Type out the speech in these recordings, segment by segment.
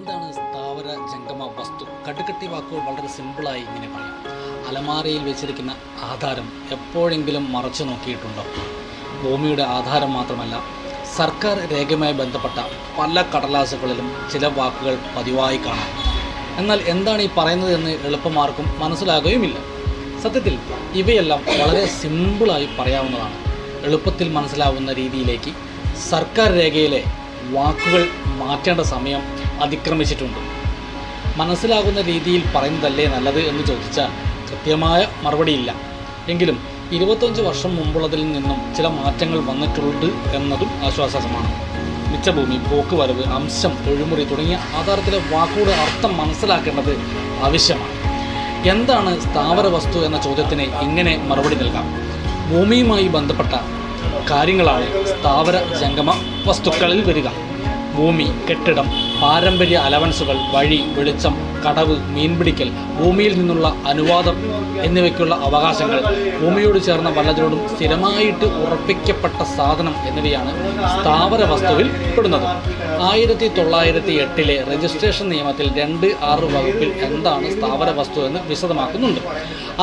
എന്താണ് സ്ഥാവര ജംഗമ വസ്തു? കടുകട്ടി വാക്കുകൾ വളരെ സിമ്പിളായി ഇങ്ങനെ പറയാം. അലമാരയിൽ വെച്ചിരിക്കുന്ന ആധാരം എപ്പോഴെങ്കിലും മറച്ചു നോക്കിയിട്ടുണ്ടോ? ഭൂമിയുടെ ആധാരം മാത്രമല്ല, സർക്കാർ രേഖയുമായി ബന്ധപ്പെട്ട പല കടലാസുകളിലും ചില വാക്കുകൾ പതിവായി കാണാം. എന്നാൽ എന്താണ് ഈ പറയുന്നത് എന്ന് എളുപ്പമാർക്കും മനസ്സിലാകുകയുമില്ല. സത്യത്തിൽ ഇവയെല്ലാം വളരെ സിമ്പിളായി പറയാവുന്നതാണ്. എളുപ്പത്തിൽ മനസ്സിലാവുന്ന രീതിയിലേക്ക് സർക്കാർ രേഖയിലെ വാക്കുകൾ മാറ്റേണ്ട സമയം അതിക്രമിച്ചിട്ടുണ്ട്. മനസ്സിലാകുന്ന രീതിയിൽ പറയുന്നതല്ലേ നല്ലത് എന്ന് ചോദിച്ചാൽ കൃത്യമായ മറുപടിയില്ല. എങ്കിലും 25 വർഷം മുമ്പുള്ളതിൽ നിന്നും ചില മാറ്റങ്ങൾ വന്നിട്ടുണ്ട് എന്നതും ആശ്വാസമാണ്. മിച്ചഭൂമി, പോക്കുവരവ്, അംശം, ഒഴിമുറി തുടങ്ങിയ ആധാരത്തിലെ വാക്കുകളുടെ അർത്ഥം മനസ്സിലാക്കേണ്ടത് ആവശ്യമാണ്. എന്താണ് സ്ഥാവര വസ്തു എന്ന ചോദ്യത്തിന് ഇങ്ങനെ മറുപടി നൽകാം. ഭൂമിയുമായി ബന്ധപ്പെട്ട കാര്യങ്ങളാണ് സ്ഥാവര ജംഗമ വസ്തുക്കളിൽ വരിക. ഭൂമി, കെട്ടിടം, പാരമ്പര്യ അലവൻസുകൾ, വഴി, വെളിച്ചം, കടവ്, മീൻപിടിക്കൽ, ഭൂമിയിൽ നിന്നുള്ള അനുവാദം എന്നിവയ്ക്കുള്ള അവകാശങ്ങൾ, ഭൂമിയോട് ചേർന്ന വല്ലതിനോടും സ്ഥിരമായിട്ട് ഉറപ്പിക്കപ്പെട്ട സാധനം എന്നിവയാണ് സ്ഥാവര വസ്തുവിൽ പെടുന്നത്. 1908 രജിസ്ട്രേഷൻ നിയമത്തിൽ 2(6) വകുപ്പിൽ എന്താണ് സ്ഥാവര വസ്തു എന്ന് വിശദമാക്കുന്നുണ്ട്.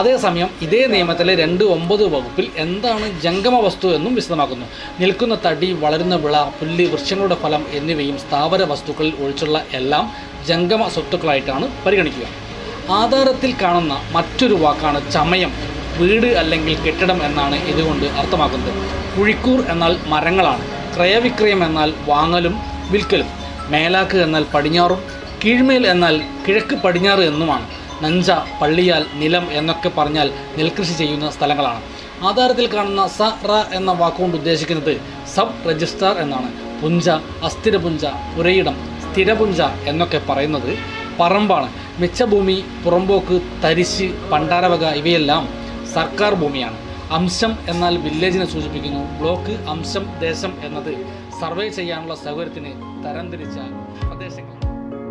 അതേസമയം ഇതേ നിയമത്തിലെ 2(9) വകുപ്പിൽ എന്താണ് ജംഗമ വസ്തു എന്നും വിശദമാക്കുന്നു. നിൽക്കുന്ന തടി, വളരുന്ന വിള, പുല്ല്, വൃക്ഷങ്ങളുടെ ഫലം എന്നിവയും സ്ഥാവര വസ്തുക്കളിൽ ഒഴിച്ചുള്ള എല്ലാം ജംഗമ സ്വത്തുക്കളായിട്ടാണ് പരിഗണിക്കുക. ആധാരത്തിൽ കാണുന്ന മറ്റൊരു വാക്കാണ് ചമയം. വീട് അല്ലെങ്കിൽ കെട്ടിടം എന്നാണ് ഇതുകൊണ്ട് അർത്ഥമാക്കുന്നത്. കുഴിക്കൂർ എന്നാൽ മരങ്ങളാണ്. ക്രയവിക്രയം എന്നാൽ വാങ്ങലും വിൽക്കലും. മേലാക്ക് എന്നാൽ പടിഞ്ഞാറും, കീഴ്മേൽ എന്നാൽ കിഴക്ക് പടിഞ്ഞാറ് എന്നുമാണ്. നഞ്ച, പള്ളിയാൽ, നിലം എന്നൊക്കെ പറഞ്ഞാൽ നെൽകൃഷി ചെയ്യുന്ന സ്ഥലങ്ങളാണ്. ആധാരത്തിൽ കാണുന്ന സ റ എന്ന വാക്കുകൊണ്ട് ഉദ്ദേശിക്കുന്നത് സബ് രജിസ്ട്രാർ എന്നാണ്. പുഞ്ച, അസ്ഥിരപുഞ്ച, പുരയിടം, സ്ഥിരപുഞ്ച എന്നൊക്കെ പറയുന്നത് പറമ്പാണ്. മിച്ചഭൂമി, പുറമ്പോക്ക്, തരിശ്, പണ്ടാരവക ഇവയെല്ലാം സർക്കാർ ഭൂമിയാണ്. അംശം എന്നാൽ വില്ലേജിനെ സൂചിപ്പിക്കുന്നു. ബ്ലോക്ക്, അംശം, ദേശം എന്നത് സർവേ ചെയ്യാനുള്ള സൗകര്യത്തിന് തരംതിരിച്ച പ്രദേശങ്ങൾ.